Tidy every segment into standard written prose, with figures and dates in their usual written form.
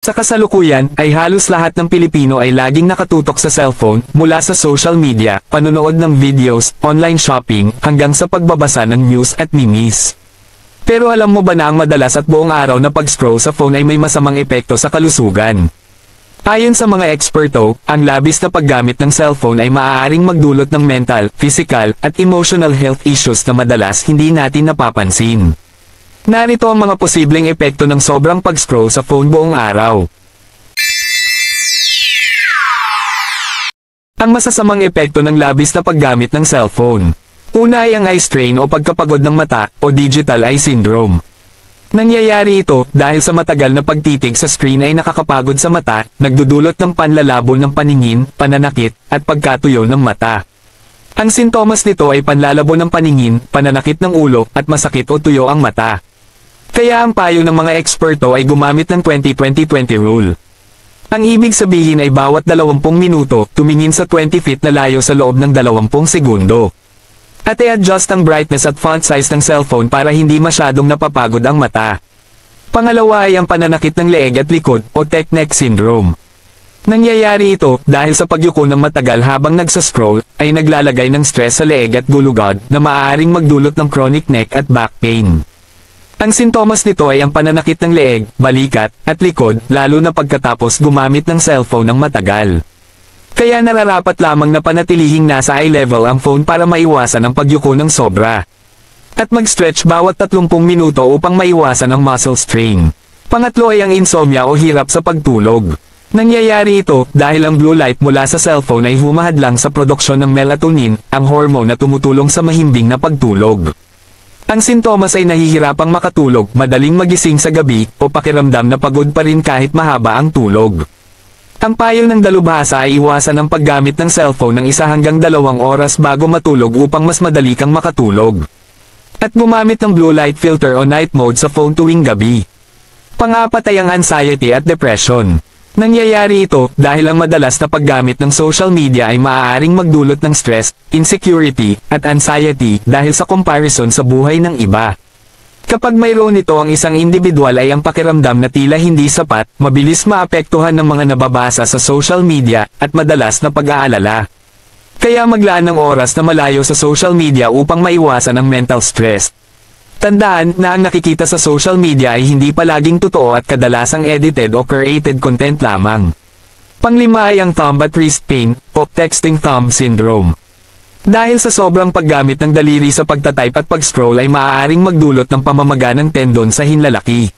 Sa kasalukuyan, ay halos lahat ng Pilipino ay laging nakatutok sa cellphone, mula sa social media, panonood ng videos, online shopping, hanggang sa pagbabasa ng news at memes. Pero alam mo ba na ang madalas at buong araw na pag-scroll sa phone ay may masamang epekto sa kalusugan? Ayon sa mga eksperto, ang labis na paggamit ng cellphone ay maaaring magdulot ng mental, physical, at emotional health issues na madalas hindi natin napapansin. Narito ang mga posibleng epekto ng sobrang pag-scroll sa phone buong araw. Ang masasamang epekto ng labis na paggamit ng cellphone. Una ay ang eye strain o pagkapagod ng mata, o digital eye syndrome. Nangyayari ito dahil sa matagal na pagtitig sa screen ay nakakapagod sa mata, nagdudulot ng panlalabo ng paningin, pananakit, at pagkatuyo ng mata. Ang sintomas nito ay panlalabo ng paningin, pananakit ng ulo, at masakit o tuyo ang mata. Kaya ang payo ng mga eksperto ay gumamit ng 20-20-20 rule. Ang ibig sabihin ay bawat 20 minuto, tumingin sa 20 feet na layo sa loob ng 20 segundo. At i-adjust ang brightness at font size ng cellphone para hindi masyadong napapagod ang mata. Pangalawa ay ang pananakit ng leeg at likod, o neck syndrome. Nangyayari ito dahil sa pagyuko ng matagal habang nagsascroll, ay naglalagay ng stress sa leeg at gulugod na maaaring magdulot ng chronic neck at back pain. Ang sintomas nito ay ang pananakit ng leeg, balikat, at likod, lalo na pagkatapos gumamit ng cellphone ng matagal. Kaya nararapat lamang na panatilihing nasa eye level ang phone para maiwasan ang pagyuko ng sobra. At mag-stretch bawat 30 minuto upang maiwasan ang muscle strain. Pangatlo ay ang insomnia o hirap sa pagtulog. Nangyayari ito dahil ang blue light mula sa cellphone ay humahadlang sa produksyon ng melatonin, ang hormone na tumutulong sa mahimbing na pagtulog. Ang sintomas ay nahihirapang makatulog, madaling magising sa gabi, o pakiramdam na pagod pa rin kahit mahaba ang tulog. Ang payo ng dalubhasa ay iwasan ang paggamit ng cellphone ng 1 hanggang 2 oras bago matulog upang mas madali kang makatulog. At gumamit ng blue light filter o night mode sa phone tuwing gabi. Pang-apat ay ang anxiety at depression. Nangyayari ito dahil ang madalas na paggamit ng social media ay maaaring magdulot ng stress, insecurity, at anxiety dahil sa comparison sa buhay ng iba. Kapag mayroon nito ang isang individual ay ang pakiramdam na tila hindi sapat, mabilis maapektuhan ng mga nababasa sa social media, at madalas na pag-aalala. Kaya maglaan ng oras na malayo sa social media upang maiwasan ang mental stress. Tandaan na ang nakikita sa social media ay hindi palaging totoo at kadalasang edited o curated content lamang. Panglima ay ang thumb at wrist pain, o texting thumb syndrome. Dahil sa sobrang paggamit ng daliri sa pagtatype at pag-scroll ay maaaring magdulot ng pamamaga ng tendon sa hinlalaki.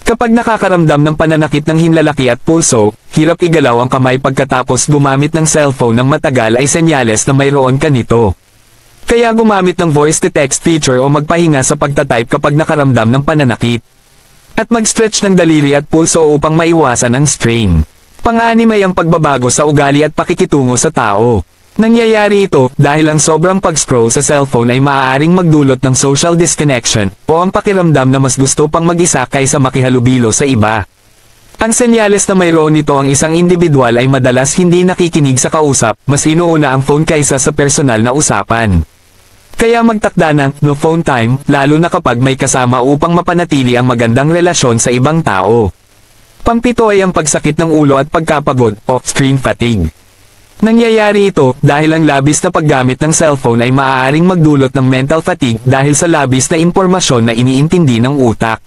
Kapag nakakaramdam ng pananakit ng hinlalaki at pulso, hirap igalaw ang kamay pagkatapos gumamit ng cellphone ng matagal ay senyales na mayroon ka nito. Kaya gumamit ng voice-to-text feature o magpahinga sa pagtatype kapag nakaramdam ng pananakit. At mag-stretch ng daliri at pulso upang maiwasan ang strain. Pang-anim ay ang pagbabago sa ugali at pakikitungo sa tao. Nangyayari ito dahil ang sobrang pag-scroll sa cellphone ay maaaring magdulot ng social disconnection o ang pakiramdam na mas gusto pang mag-isa kaysa makihalubilo sa iba. Ang senyales na mayroon nito ang isang individual ay madalas hindi nakikinig sa kausap, mas inuuna ang phone kaysa sa personal na usapan. Kaya magtakda ng no phone time, lalo na kapag may kasama upang mapanatili ang magandang relasyon sa ibang tao. Pang-pito ay ang pagsakit ng ulo at pagkapagod, o screen fatigue. Nangyayari ito dahil ang labis na paggamit ng cellphone ay maaaring magdulot ng mental fatigue dahil sa labis na impormasyon na iniintindi ng utak.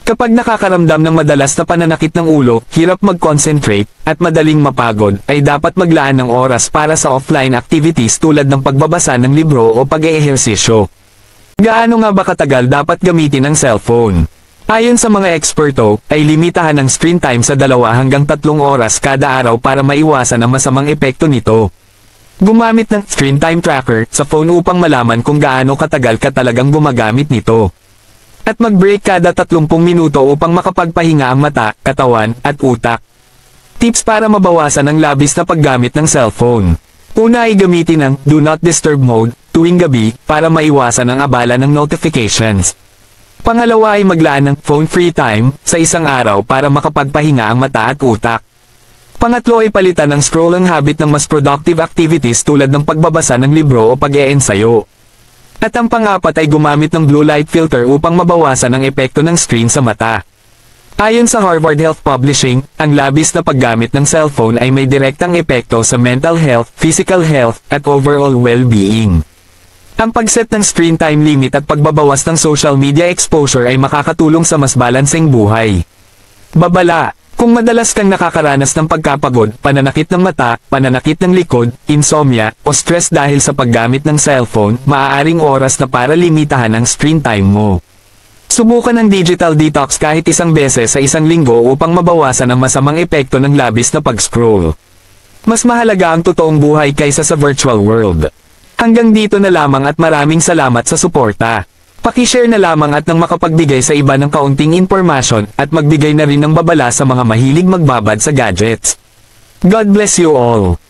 Kapag nakakaramdam ng madalas na pananakit ng ulo, hirap mag-concentrate, at madaling mapagod, ay dapat maglaan ng oras para sa offline activities tulad ng pagbabasa ng libro o pag-eehersisyo. Gaano nga ba katagal dapat gamitin ang cellphone? Ayon sa mga eksperto, ay limitahan ang screen time sa 2 hanggang 3 oras kada araw para maiwasan ang masamang epekto nito. Gumamit ng screen time tracker sa phone upang malaman kung gaano katagal ka talagang gumagamit nito. At mag-break kada 30 minuto upang makapagpahinga ang mata, katawan, at utak. Tips para mabawasan ang labis na paggamit ng cellphone. Una ay gamitin ang Do Not Disturb mode tuwing gabi para maiwasan ang abala ng notifications. Pangalawa ay maglaan ng phone-free time sa isang araw para makapagpahinga ang mata at utak. Pangatlo ay palitan ng scrolling habit ng mas productive activities tulad ng pagbabasa ng libro o pag-eensayo. At ang pang-apat ay gumamit ng blue light filter upang mabawasan ang epekto ng screen sa mata. Ayon sa Harvard Health Publishing, ang labis na paggamit ng cellphone ay may direktang epekto sa mental health, physical health, at overall well-being. Ang pagset ng screen time limit at pagbabawas ng social media exposure ay makakatulong sa mas balanseng buhay. Babala, kung madalas kang nakakaranas ng pagkapagod, pananakit ng mata, pananakit ng likod, insomnia, o stress dahil sa paggamit ng cellphone, maaaring oras na para limitahan ang screen time mo. Subukan ang digital detox kahit isang beses sa isang linggo upang mabawasan ang masamang epekto ng labis na pag-scroll. Mas mahalaga ang totoong buhay kaysa sa virtual world. Hanggang dito na lamang at maraming salamat sa suporta. Pakishare na lamang at nang makapagbigay sa iba ng kaunting impormasyon at magbigay na rin ng babala sa mga mahilig magbabad sa gadgets. God bless you all.